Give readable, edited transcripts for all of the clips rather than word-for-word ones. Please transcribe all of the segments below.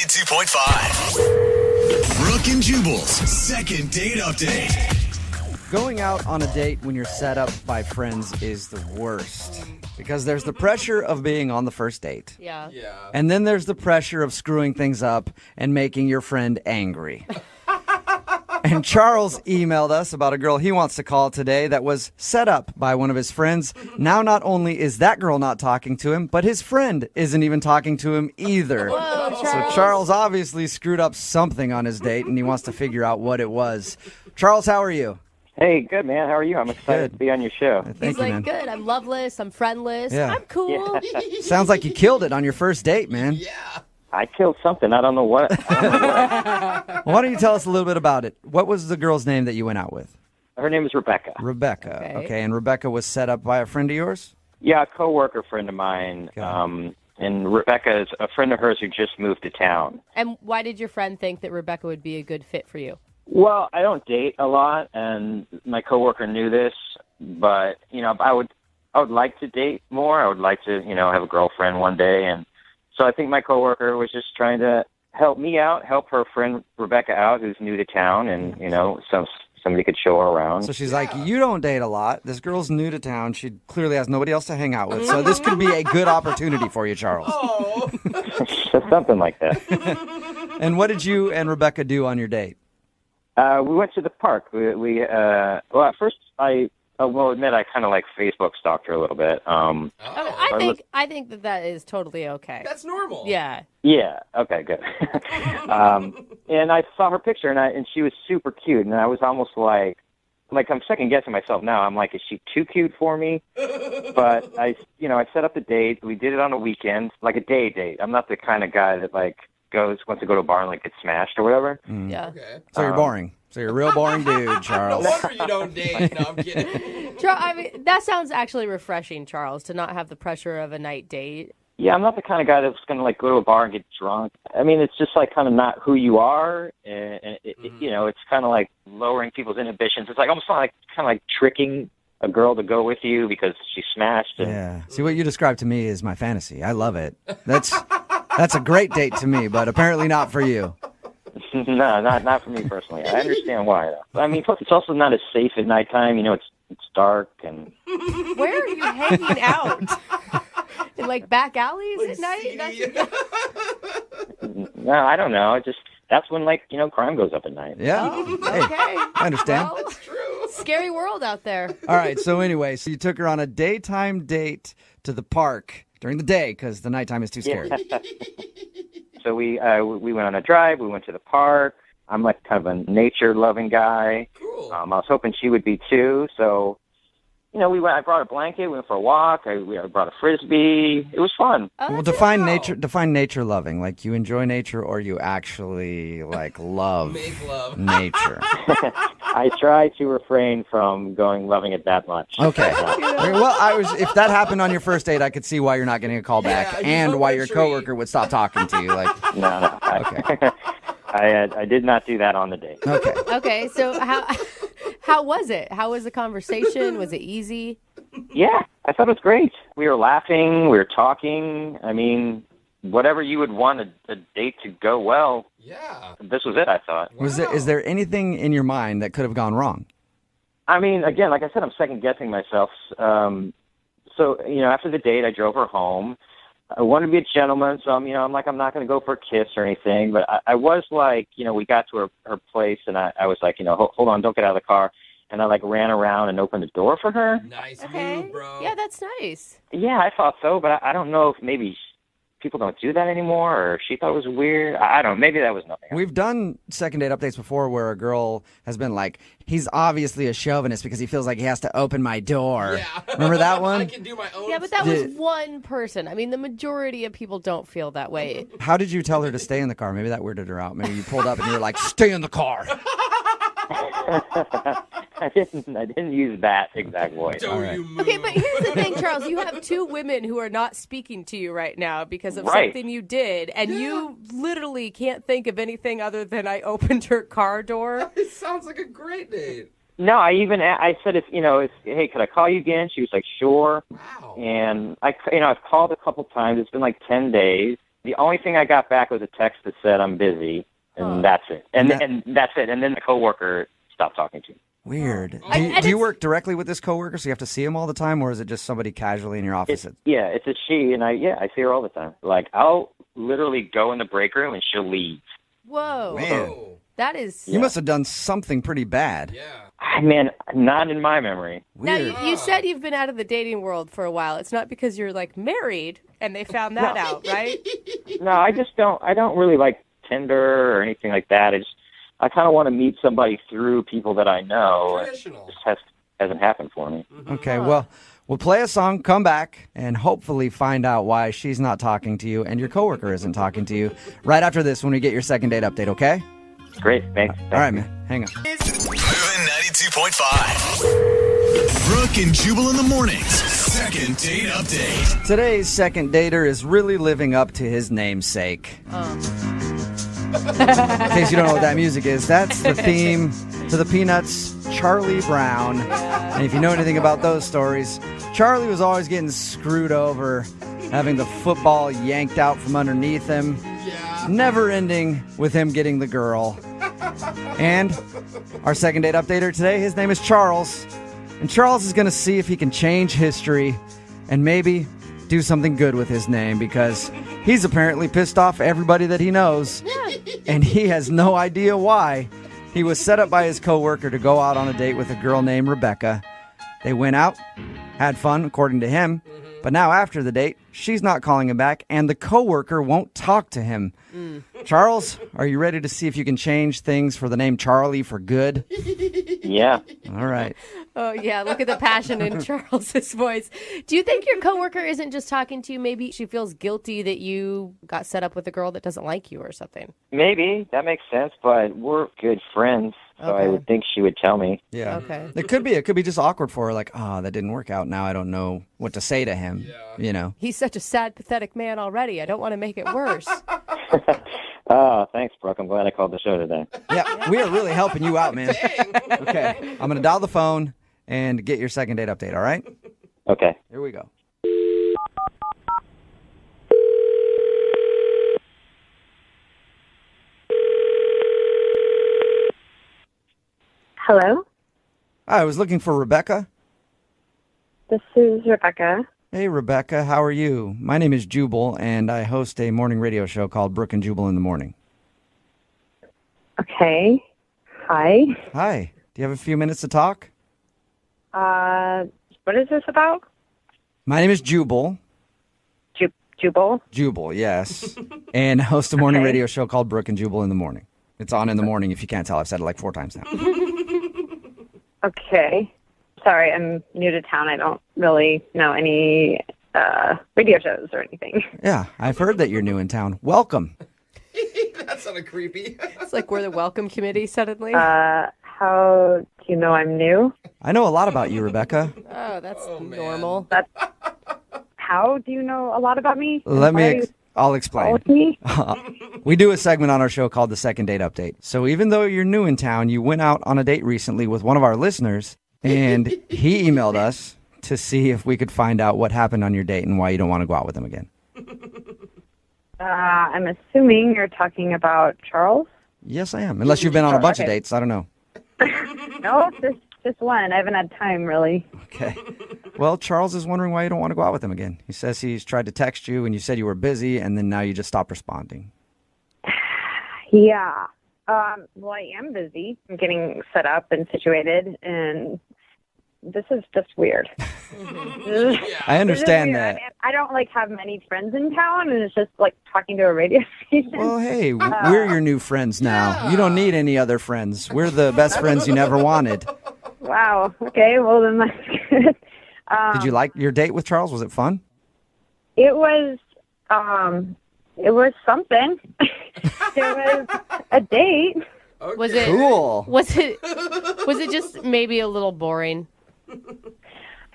92.5. Brooke and Jubal's second date update. Going out on a date when you're set up by friends is the worst. Because there's the pressure of being on the first date. Yeah. And then there's the pressure of screwing things up and making your friend angry. And Charles emailed us about a girl he wants to call today that was set up by one of his friends. Now, not only is that girl not talking to him, but his friend isn't even talking to him either. Whoa, Charles. So Charles obviously screwed up something on his date, and he wants to figure out what it was. Charles, how are you? Hey, good, man. How are you? I'm excited Good. to be on your show. Thank He's you, like, man. good, I'm loveless, I'm friendless, Yeah. I'm cool. Sounds like you killed it on your first date, man. I killed something. I don't know what. Well, why don't you tell us a little bit about it? What was the girl's name that you went out with? Her name is Rebecca. Rebecca. Okay. And Rebecca was set up by a friend of yours? Yeah, a coworker friend of mine. Okay. And Rebecca is a friend of hers who just moved to town. And why did your friend think that Rebecca would be a good fit for you? Well, I don't date a lot, and my coworker knew this. But I would like to date more. I would like to have a girlfriend one day, and so I think my coworker was just trying to help me out, help her friend Rebecca out, who's new to town, and somebody could show her around. So she's like, you don't date a lot. This girl's new to town. She clearly has nobody else to hang out with. So this could be a good opportunity for you, Charles. Something like that. And what did you and Rebecca do on your date? We went to the park. Well, at first I will admit I kind of like Facebook stalked her a little bit. I think that is totally okay. That's normal. Yeah. Yeah. Okay. Good. And I saw her picture, and she was super cute, and I was almost like I'm second guessing myself now. I'm like, is she too cute for me? But I set up the date. We did it on a weekend, like a day date. I'm not the kind of guy that wants to go to a bar and get smashed or whatever. Yeah. Okay. So you're boring. So you're a real boring dude, Charles. No wonder you don't date. No, I'm kidding. That sounds actually refreshing, Charles, to not have the pressure of a night date. Yeah, I'm not the kind of guy that's going to go to a bar and get drunk. I mean, it's just kind of not who you are, and it's kind of like lowering people's inhibitions. It's almost kind of tricking a girl to go with you because she's smashed. And, Yeah. See, what you described to me is my fantasy. I love it. That's a great date to me, but apparently not for you. No, not for me personally. I understand why, though. I mean, plus it's also not as safe at nighttime. It's dark and. Where are you hanging out? In back alleys at night? No, I don't know. That's when crime goes up at night. Yeah. Hey, Okay. I understand. Well, scary world out there. All right. So anyway, you took her on a daytime date to the park during the day because the nighttime is too scary. Yeah. So we went on a drive. We went to the park. I'm kind of a nature-loving guy. Cool. I was hoping she would be too. So, we went. I brought a blanket. We went for a walk. I brought a frisbee. It was fun. Oh, Well, that's define cool. nature loving. Like you enjoy nature, or you actually love Make love. nature. I try to refrain from loving it that much. Okay. Well, if that happened on your first date, I could see why you're not getting a call back, Yeah, you and don't why want your to coworker would stop talking to you. No. Okay. I did not do that on the date. Okay. Okay, so how was it? How was the conversation? Was it easy? Yeah, I thought it was great. We were laughing. We were talking. I mean, whatever you would want a date to go well, Yeah. this was it, I thought. Is there anything in your mind that could have gone wrong? I mean, again, like I said, I'm second-guessing myself. So, after the date, I drove her home. I wanted to be a gentleman, so I'm not going to go for a kiss or anything. But I was we got to her place, and I was like, hold on, don't get out of the car. And I ran around and opened the door for her. Nice Okay. move, bro. Yeah, that's nice. Yeah, I thought so, but I don't know if maybe people don't do that anymore, or she thought it was weird. I don't know. Maybe that was nothing. We've done second date updates before where a girl has been like, he's obviously a chauvinist because he feels like he has to open my door. Yeah. Remember that one? I can do my own. Yeah, but that was Did- one person. I mean, the majority of people don't feel that way. How did you tell her to stay in the car? Maybe that weirded her out. Maybe you pulled up and you were like, stay in the car. I didn't use that exact voice. Don't All right. you move. Okay, but here's the thing, Charles. You have two women who are not speaking to you right now because of Right. something you did, and you literally can't think of anything other than I opened her car door. It sounds like a great date. No, I said hey, could I call you again? She was like, sure. Wow. And I've called a couple times. It's been 10 days. The only thing I got back was a text that said I'm busy, and that's it. And that's it. And then the coworker stopped talking to me. Weird. I Do you just- work directly with this coworker, so you have to see him all the time, or is it just somebody casually in your office? It's a she, and I see her all the time. Like, I'll literally go in the break room, and she'll leave. Whoa. Man. Oh, That is. You must have done something pretty bad. yeah. Man, not in my memory. Now, Weird. you said you've been out of the dating world for a while. It's not because you're, like, married and they found that out, right? No, I don't really like Tinder or anything like that. I kind of want to meet somebody through people that I know. It Traditional. just hasn't happened for me. Okay, well, we'll play a song, come back, and hopefully find out why she's not talking to you and your coworker isn't talking to you right after this when we get your second date update, okay? Great, thanks. All right, man. Hang on. Moving 92.5. Brooke and Jubal in the mornings. Second date update. Today's second dater is really living up to his namesake. In case you don't know what that music is, that's the theme to the Peanuts' Charlie Brown. And if you know anything about those stories, Charlie was always getting screwed over, having the football yanked out from underneath him, never ending with him getting the girl. And our second date updater today, his name is Charles. And Charles is going to see if he can change history and maybe do something good with his name, because he's apparently pissed off everybody that he knows. And he has no idea why. He was set up by his coworker to go out on a date with a girl named Rebecca. They went out, had fun, according to him. But now after the date, she's not calling him back, and the coworker won't talk to him. Charles, are you ready to see if you can change things for the name Charlie for good? Yeah. All right. Oh, yeah. Look at the passion in Charles's voice. Do you think your coworker isn't just talking to you? Maybe she feels guilty that you got set up with a girl that doesn't like you or something. Maybe. That makes sense, but we're good friends, so I Okay. would think she would tell me. Yeah. Okay. It could be just awkward for her, like, oh, that didn't work out. Now I don't know what to say to him. You know. He's such a sad, pathetic man already. I don't want to make it worse. Oh, thanks, Brooke. I'm glad I called the show today. Yeah, we are really helping you out, man. Okay. I'm going to dial the phone and get your second date update, all right? Okay. Here we go. Hello, Hi, I was looking for Rebecca. this is Rebecca. Hey, Rebecca, how are you? My name is Jubal, and I host a morning radio show called Brooke and Jubal in the Morning. Okay. Hi. Hi. Do you have a few minutes to talk? What is this about? My name is Jubal. Jubal? Jubal, yes. And I host a morning Okay. radio show called Brooke and Jubal in the Morning. It's on in the morning if you can't tell. I've said it like 4 times now. Okay. Sorry, I'm new to town. I don't really know any radio shows or anything. Yeah, I've heard that you're new in town. Welcome. That sounded creepy. It's like we're the welcome committee suddenly. How do you know I'm new? I know a lot about you, Rebecca. Oh, that's man. normal. How do you know a lot about me? Let Why are me, you I'll explain. calling me? We do a segment on our show called the Second Date Update. So even though you're new in town, you went out on a date recently with one of our listeners, and he emailed us to see if we could find out what happened on your date and why you don't want to go out with him again. I'm assuming you're talking about Charles? Yes, I am. Unless you've been on a bunch of Okay. dates. I don't know. No, just one. I haven't had time, really. Okay. Well, Charles is wondering why you don't want to go out with him again. He says he's tried to text you and you said you were busy, and then now you just stopped responding. Yeah. Well, I am busy. I'm getting set up and situated, and this is just weird. I understand that. I mean, I don't have many friends in town, and it's just like talking to a radio station. Well, hey, we're your new friends now. You don't need any other friends. We're the best friends you never wanted. Wow. Okay. Well, then that's good. Did you like your date with Charles? Was it fun? It was something. It was a date. Was it Cool. Was it just maybe a little boring?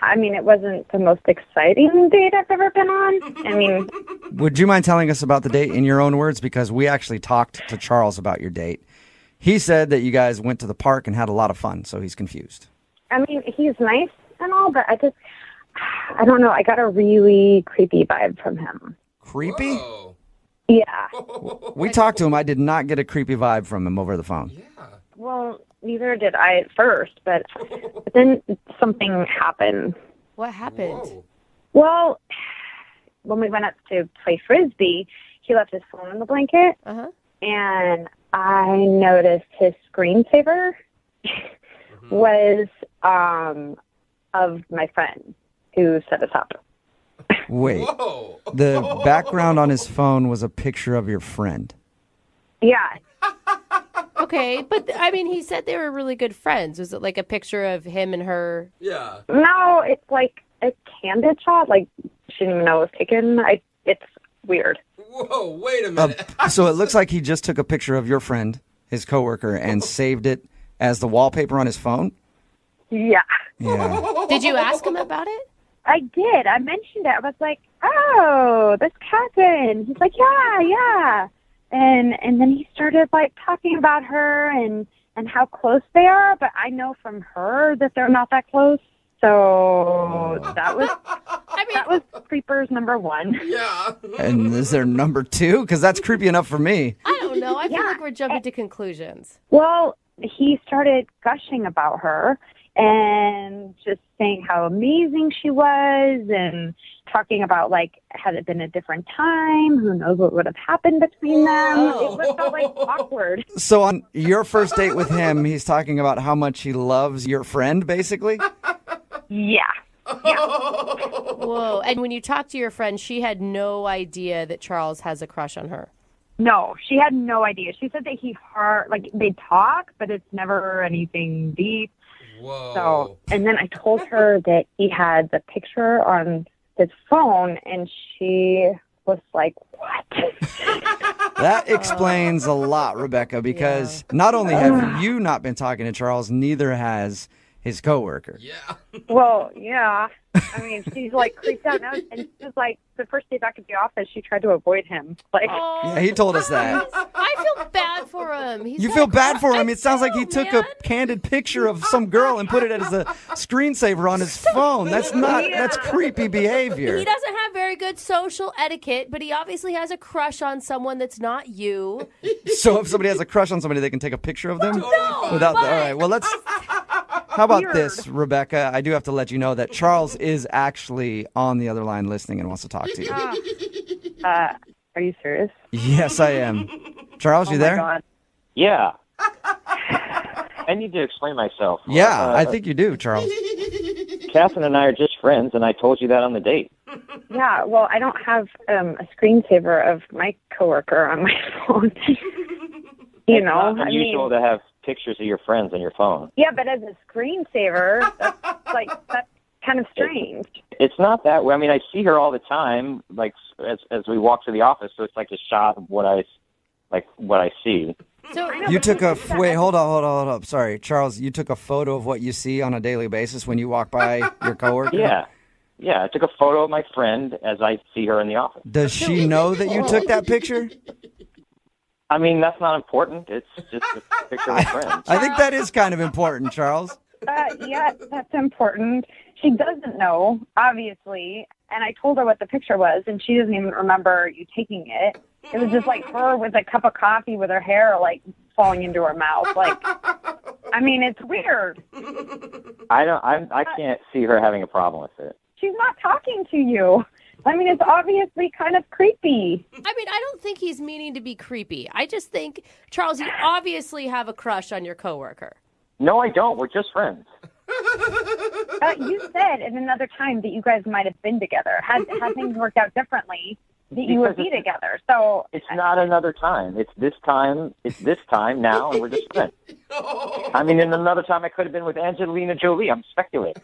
I mean, it wasn't the most exciting date I've ever been on. I mean, Would you mind telling us about the date in your own words? Because we actually talked to Charles about your date. He said that you guys went to the park and had a lot of fun, so he's confused. he's nice and all, but I don't know. I got a really creepy vibe from him. Creepy? Whoa. Yeah. We talked to him. I did not get a creepy vibe from him over the phone. Well, neither did I at first, but then something happened. What happened? Whoa. Well, when we went up to play Frisbee, he left his phone in the blanket, Uh-huh. and I noticed his screensaver was of my friend who set us up. Wait, Whoa. the background on his phone was a picture of your friend. Yeah. Okay, but I mean, he said they were really good friends. Was it like a picture of him and her? Yeah. No, it's like a candid shot. Like, she didn't even know it was taken. It's weird. Whoa, wait a minute. So it looks like he just took a picture of your friend, his coworker, and saved it as the wallpaper on his phone. Yeah. Yeah. Did you ask him about it? I did. I mentioned it. I was like, oh, this Catherine. He's like, yeah. And then he started like talking about her and how close they are, but I know from her that they're not that close. So that was creepers number one. Yeah. And is there number 2? Because that's creepy enough for me. I don't know. I feel Yeah. like we're jumping to conclusions. Well, he started gushing about her and just saying how amazing she was and talking about, like, had it been a different time, who knows what would have happened between them. Oh. It felt like awkward. So on your first date with him, he's talking about how much he loves your friend, basically? Yeah. Whoa. And when you talked to your friend, she had no idea that Charles has a crush on her. No, she had no idea. She said that they talk, but it's never anything deep. Whoa. So, and then I told her that he had the picture on his phone, and she was like, what? That explains a lot, Rebecca, because not only have you not been talking to Charles, neither has his coworker. Yeah. Well, yeah. I mean, she's like creeped out now, and she was like, the first day back at the office, she tried to avoid him. Like, Yeah, he told us that. I feel bad for him. You feel bad for him. It sounds like he took a candid picture of some girl and put it as a screensaver on his phone. That's creepy behavior. He doesn't have very good social etiquette, but he obviously has a crush on someone that's not you. So if somebody has a crush on somebody, they can take a picture of them? No, Without but- all right, well, how about Weird. this, Rebecca? I do have to let you know that Charles is actually on the other line listening and wants to talk to you. are you serious? Yes, I am. Charles, you Oh my there? God. Yeah. I need to explain myself. Yeah, I think you do, Charles. Catherine and I are just friends, and I told you that on the date. Yeah, well, I don't have a screensaver of my coworker on my phone. You It's know, not unusual to have pictures of your friends on your phone. yeah, but as a screensaver, that's kind of strange. It's not that way. I mean, I see her all the time, like as we walk to the office. So it's like a shot of what I see. So You took a wait. Hold up. Sorry, Charles. You took a photo of what you see on a daily basis when you walk by your coworker. Yeah. I took a photo of my friend as I see her in the office. Does she know that you took that picture? I mean, that's not important. It's just a picture of a friend. I think that is kind of important, Charles. Yeah, that's important. She doesn't know, obviously, and I told her what the picture was, and she doesn't even remember you taking it. It was just like her with a cup of coffee with her hair like falling into her mouth. Like, I mean, it's weird. I can't see her having a problem with it. She's not talking to you. I mean, it's obviously kind of creepy. I mean, I don't think he's meaning to be creepy. I just think, Charles, you obviously have a crush on your coworker. No, I don't. We're just friends. You said at another time that you guys might have been together. Had things worked out differently, that you would be together. So It's not another time. It's this time. It's this time now, and we're just friends. I mean, in another time, I could have been with Angelina Jolie. I'm speculating.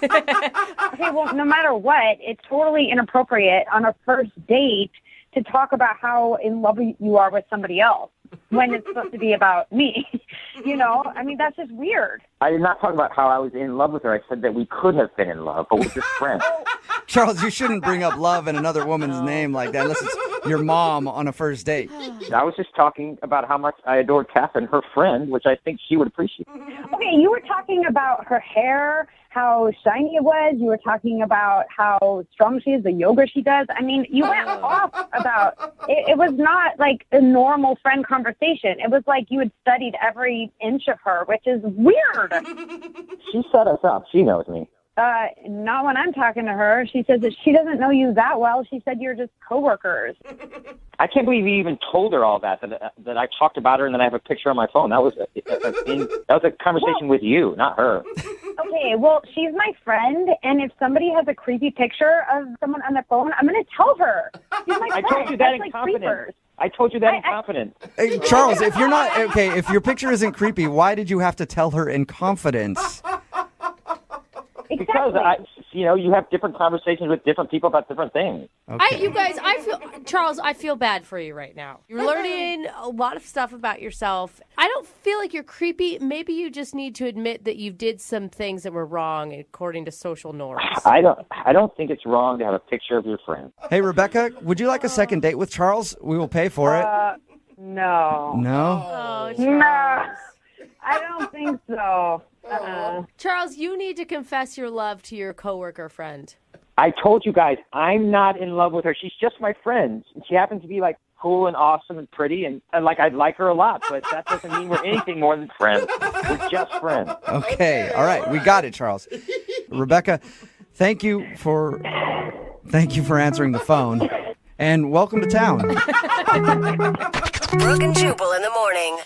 okay, well, no matter what, it's totally inappropriate on a first date to talk about how in love you are with somebody else when it's supposed to be about me. You know, I mean, that's just weird. I did not talk about how I was in love with her. I said that we could have been in love, but we're just friends. Charles, you shouldn't bring up love in another woman's name like that unless it's your mom on a first date. I was just talking about how much I adore Catherine, her friend, which I think she would appreciate. Okay, you were talking about her hair, how shiny it was. You were talking about how strong she is, the yoga she does. I mean, you went off about it. It was not like a normal friend conversation. It was like you had studied every inch of her, which is weird. She set us up. She knows me. Not when I'm talking to her. She says that she doesn't know you that well. She said you're just coworkers. I can't believe you even told her all that I talked about her and then I have a picture on my phone. That was a conversation with you, not her. Okay, well, she's my friend, and if somebody has a creepy picture of someone on their phone, I'm going to tell her. She's my friend. I told you that That's in like confidence. creepers. I told you that in confidence. Hey, Charles, if you're not okay, if your picture isn't creepy, why did you have to tell her in confidence? Because you have different conversations with different people about different things. Charles, I feel bad for you right now. You're learning a lot of stuff about yourself. I don't feel like you're creepy. Maybe you just need to admit that you did some things that were wrong according to social norms. I don't think it's wrong to have a picture of your friend. Hey, Rebecca, would you like a second date with Charles? We will pay for it. No. No? Oh, Charles. No. I don't think so. Charles, you need to confess your love to your coworker friend. I told you guys, I'm not in love with her. She's just my friend. She happens to be like cool and awesome and pretty, and like I'd like her a lot, but that doesn't mean we're anything more than friends. We're just friends. Okay, all right, we got it, Charles. Rebecca, thank you for answering the phone, and welcome to town. Brooke and Jubal in the morning.